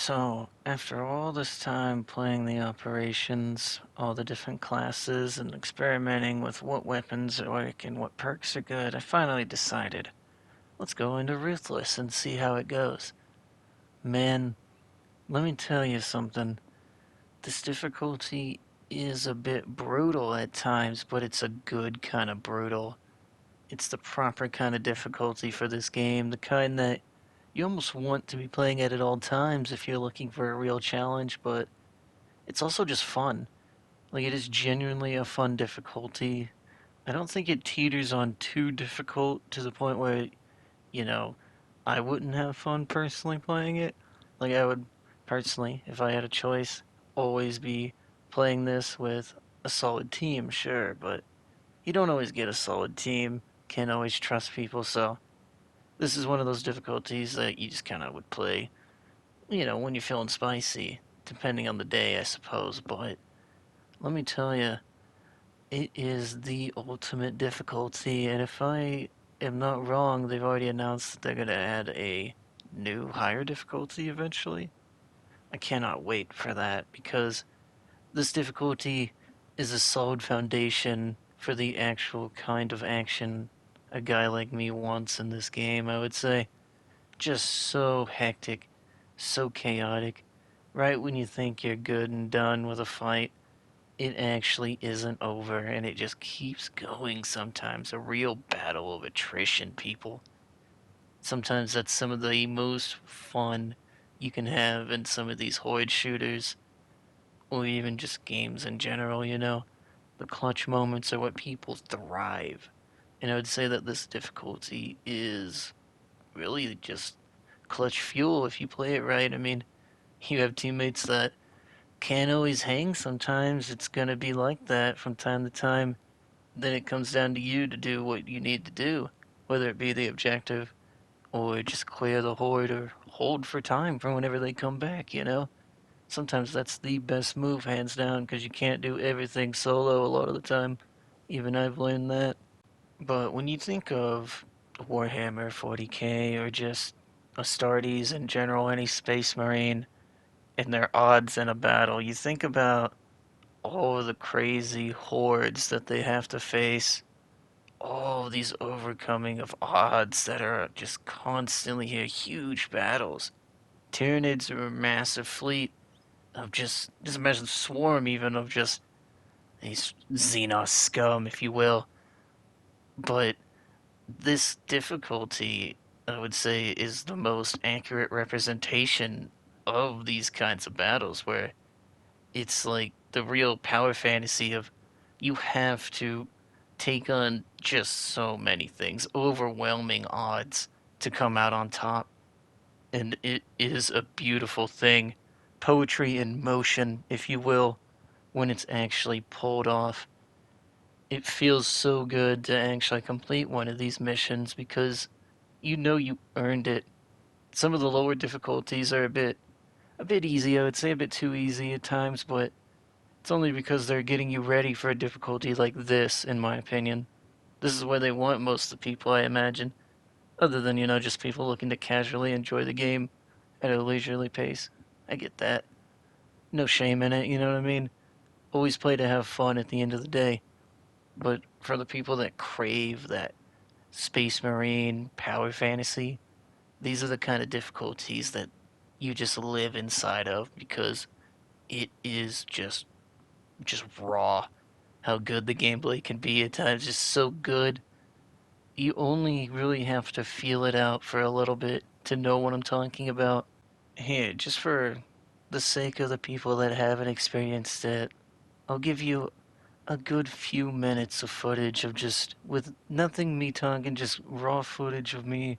So, after all this time playing the operations, all the different classes, and experimenting with what weapons work and what perks are good, I finally decided, let's go into Ruthless and see how it goes. Man, let me tell you something. This difficulty is a bit brutal at times, but it's a good kind of brutal. It's the proper kind of difficulty for this game, the kind that you almost want to be playing at all times if you're looking for a real challenge, but it's also just fun. Like, it is genuinely a fun difficulty. I don't think it teeters on too difficult to the point where, you know, I wouldn't have fun personally playing it. Like, I would personally, if I had a choice, always be playing this with a solid team, sure, but you don't always get a solid team, can't always trust people, so this is one of those difficulties that you just kind of would play, when you're feeling spicy, depending on the day, I suppose, but let me tell you, it is the ultimate difficulty, and if I am not wrong, they've already announced that they're going to add a new higher difficulty eventually. I cannot wait for that because this difficulty is a solid foundation for the actual kind of action a guy like me wants in this game, I would say. Just so hectic, so chaotic. Right when you think you're good and done with a fight, it actually isn't over and it just keeps going sometimes. A real battle of attrition, people. Sometimes that's some of the most fun you can have in some of these horde shooters, or even just games in general. The clutch moments are what people thrive. And I would say that this difficulty is really just clutch fuel if you play it right. I mean, you have teammates that can't always hang sometimes. It's going to be like that from time to time. Then it comes down to you to do what you need to do, whether it be the objective or just clear the horde or hold for time for whenever they come back. Sometimes that's the best move, hands down, because you can't do everything solo a lot of the time. Even I've learned that. But when you think of Warhammer 40k or just Astartes in general, any Space Marine, and their odds in a battle, you think about all of the crazy hordes that they have to face, all of these overcoming of odds that are just constantly here, huge battles. Tyranids are a massive fleet of just a massive swarm even of just these Xenos scum, if you will. But this difficulty, I would say, is the most accurate representation of these kinds of battles where it's like the real power fantasy of you have to take on just so many things, overwhelming odds to come out on top. And it is a beautiful thing. Poetry in motion, if you will, when it's actually pulled off. It feels so good to actually complete one of these missions because you know you earned it. Some of the lower difficulties are a bit easy, I would say a bit too easy at times, but it's only because they're getting you ready for a difficulty like this, in my opinion. This is where they want most of the people, I imagine. Other than, just people looking to casually enjoy the game at a leisurely pace. I get that. No shame in it, you know what I mean? Always play to have fun at the end of the day. But for the people that crave that Space Marine power fantasy, these are the kind of difficulties that you just live inside of because it is just raw how good the gameplay can be at times. Just so good. You only really have to feel it out for a little bit to know what I'm talking about. Here, just for the sake of the people that haven't experienced it, I'll give you a good few minutes of footage of just, with nothing me talking, just raw footage of me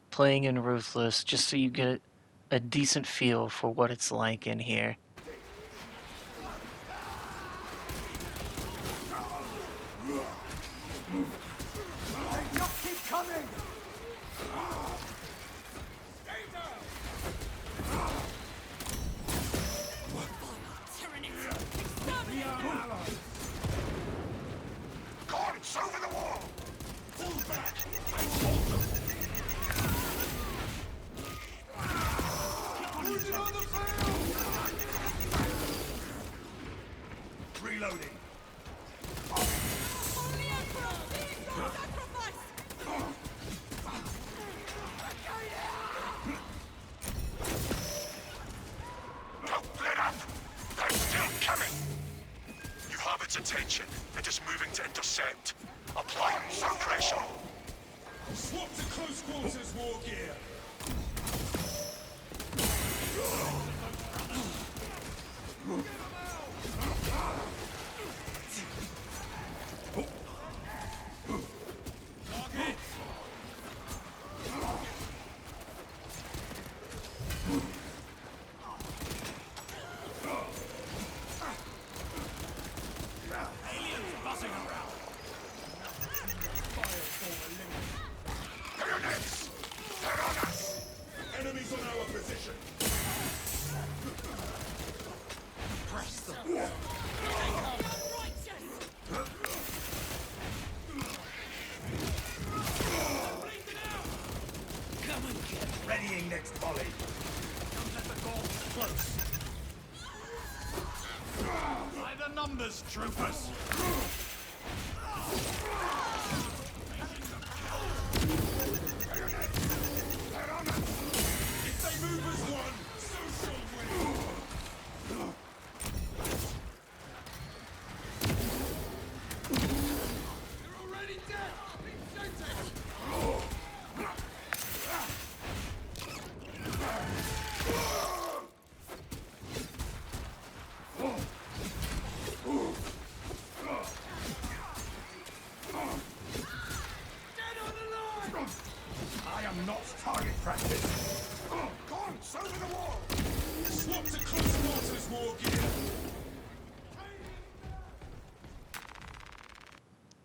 playing in Ruthless, just so you get a decent feel for what it's like in here. They just keep coming! God, it's over the wall! Pull back! I told them! the field! Reloading. Only Emperor! Leave your sacrifice! Let up! I'm still coming! You have its attention. It is moving to intercept. Applying suppression. Swap to close quarters war gear. Bayonets! They're on us! Enemies on our position! Press them! Readying next volley. Don't let the Gauls close. By the numbers, troopers. If they move as one, so shall we. You're already dead! Incentive! Dead on the line! I am not target practice. Guns over the wall. Swap to close quarters war gear.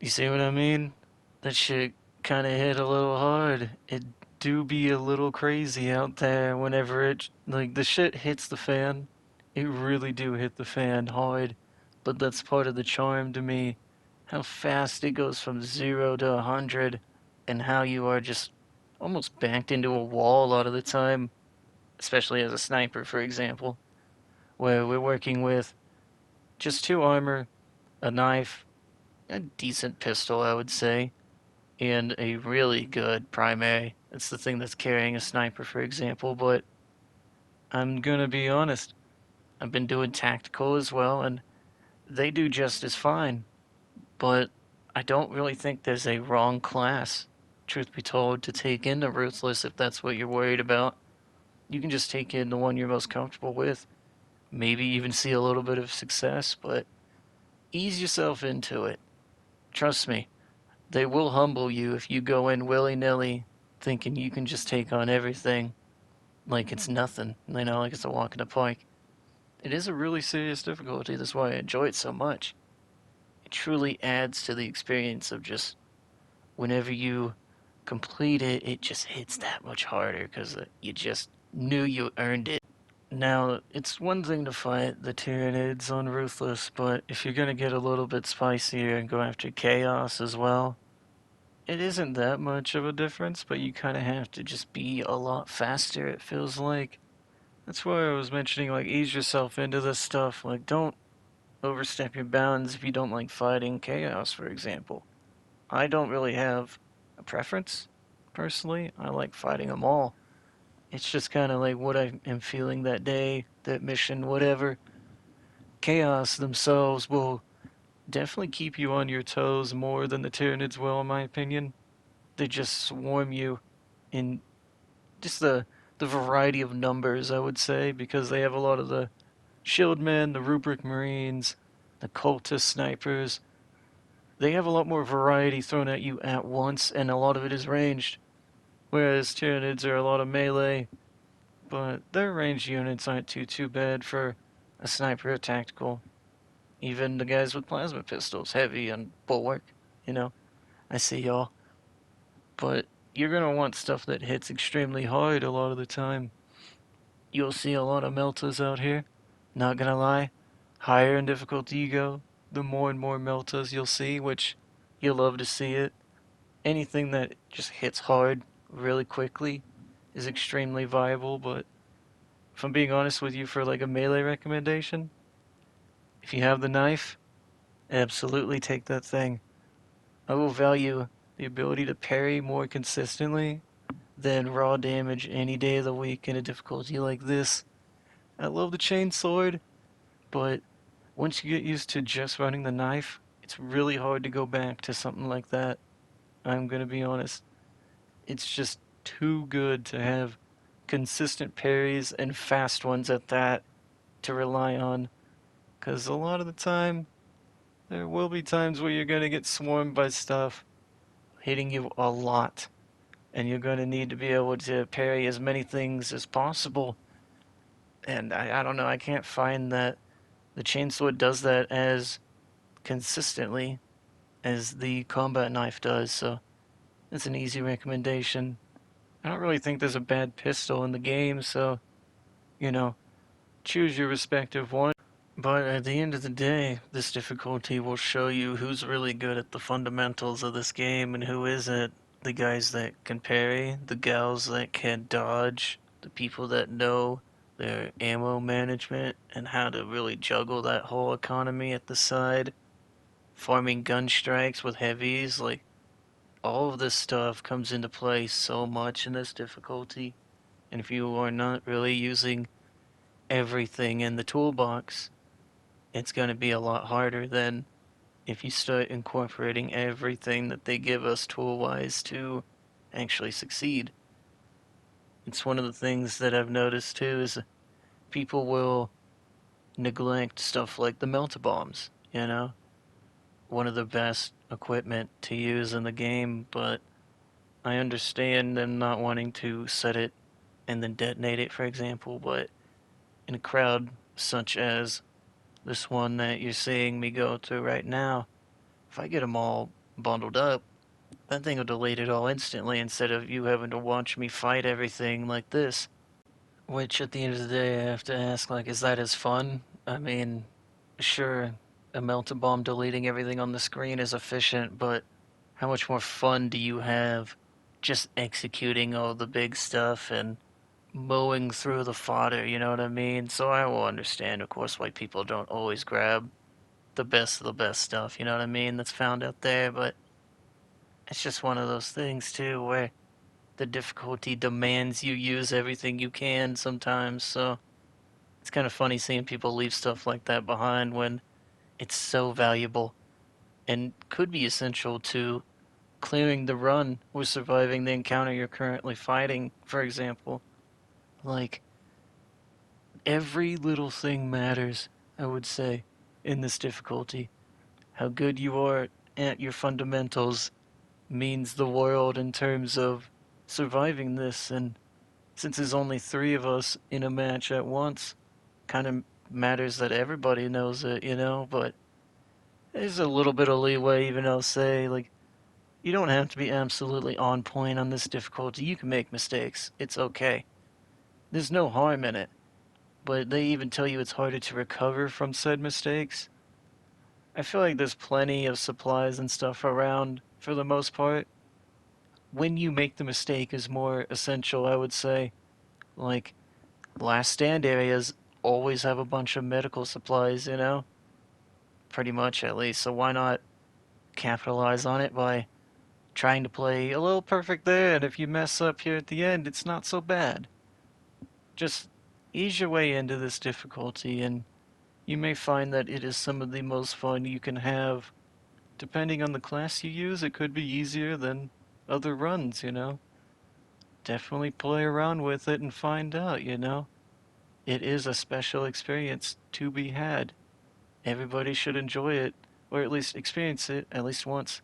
You see what I mean? That shit kinda hit a little hard. It do be a little crazy out there whenever it, like, the shit hits the fan. It really do hit the fan hard. But that's part of the charm to me. How fast it goes from 0 to 100, and how you are just almost backed into a wall a lot of the time, especially as a sniper, for example, where we're working with just 2 armor, a knife, a decent pistol, I would say, and a really good primary. That's the thing that's carrying a sniper, for example, but I'm gonna be honest, I've been doing tactical as well, and they do just as fine, but I don't really think there's a wrong class, truth be told, to take into Ruthless if that's what you're worried about. You can just take in the one you're most comfortable with, maybe even see a little bit of success, but ease yourself into it. Trust me, they will humble you if you go in willy-nilly thinking you can just take on everything like it's nothing, like it's a walk in the park. It is a really serious difficulty, that's why I enjoy it so much. It truly adds to the experience of just whenever you complete it, it just hits that much harder because you just knew you earned it. Now, it's one thing to fight the Tyranids on Ruthless, but if you're gonna get a little bit spicier and go after Chaos as well, it isn't that much of a difference, but you kind of have to just be a lot faster, it feels like. That's why I was mentioning, like, ease yourself into this stuff. Like, don't overstep your bounds if you don't like fighting Chaos, for example. I don't really have a preference, personally. I like fighting them all. It's just kind of like what I am feeling that day, that mission, whatever. Chaos themselves will definitely keep you on your toes more than the Tyranids will, in my opinion. They just swarm you in just the variety of numbers, I would say, because they have a lot of the Shieldmen, the Rubric Marines, the Cultist Snipers. They have a lot more variety thrown at you at once, and a lot of it is ranged. Whereas Tyranids are a lot of melee, but their ranged units aren't too bad for a sniper or tactical. Even the guys with plasma pistols, heavy and bulwark, you know. I see y'all. But you're gonna want stuff that hits extremely hard a lot of the time. You'll see a lot of meltas out here. Not gonna lie. Higher in difficulty you go, the more and more meltas you'll see, which you'll love to see it. Anything that just hits hard really quickly is extremely viable, but if I'm being honest with you, for like a melee recommendation, if you have the knife, absolutely take that thing. I will value the ability to parry more consistently than raw damage any day of the week in a difficulty like this. I love the chain sword, but once you get used to just running the knife, it's really hard to go back to something like that. I'm gonna be honest. It's just too good to have consistent parries and fast ones at that to rely on. Because a lot of the time, there will be times where you're gonna get swarmed by stuff hitting you a lot. And you're gonna need to be able to parry as many things as possible. And I don't know, I can't find that the chainsaw does that as consistently as the combat knife does, so it's an easy recommendation. I don't really think there's a bad pistol in the game, so, you know, choose your respective one. But at the end of the day, this difficulty will show you who's really good at the fundamentals of this game and who isn't. The guys that can parry, the gals that can dodge, the people that know their ammo management and how to really juggle that whole economy at the side, farming gun strikes with heavies, like all of this stuff comes into play so much in this difficulty. And if you are not really using everything in the toolbox, it's going to be a lot harder than if you start incorporating everything that they give us tool-wise to actually succeed. It's one of the things that I've noticed too is people will neglect stuff like the melt-a-bombs, you know? One of the best equipment to use in the game, but I understand them not wanting to set it and then detonate it, for example, but in a crowd such as this one that you're seeing me go through right now, if I get them all bundled up, that thing will delete it all instantly instead of you having to watch me fight everything like this. Which at the end of the day, I have to ask, like, is that as fun? I mean, sure, a melted bomb deleting everything on the screen is efficient, but how much more fun do you have just executing all the big stuff and mowing through the fodder, you know what I mean? So I will understand, of course, why people don't always grab the best of the best stuff, you know what I mean, that's found out there, but it's just one of those things, too, where the difficulty demands you use everything you can sometimes, so it's kind of funny seeing people leave stuff like that behind when it's so valuable and could be essential to clearing the run or surviving the encounter you're currently fighting, for example. Like, every little thing matters, I would say, in this difficulty. How good you are at your fundamentals means the world in terms of surviving this, and since there's only three of us in a match at once, kind of matters that everybody knows it, you know, but there's a little bit of leeway, even I'll say, like, you don't have to be absolutely on point on this difficulty. You can make mistakes. It's okay. There's no harm in it, but they even tell you it's harder to recover from said mistakes. I feel like there's plenty of supplies and stuff around for the most part. When you make the mistake is more essential, I would say. Like, last stand areas always have a bunch of medical supplies, you know? Pretty much, at least. So why not capitalize on it by trying to play a little perfect there, and if you mess up here at the end, it's not so bad. Just ease your way into this difficulty, and you may find that it is some of the most fun you can have. Depending on the class you use, it could be easier than other runs, you know? Definitely play around with it and find out, you know? It is a special experience to be had. Everybody should enjoy it, or at least experience it at least once.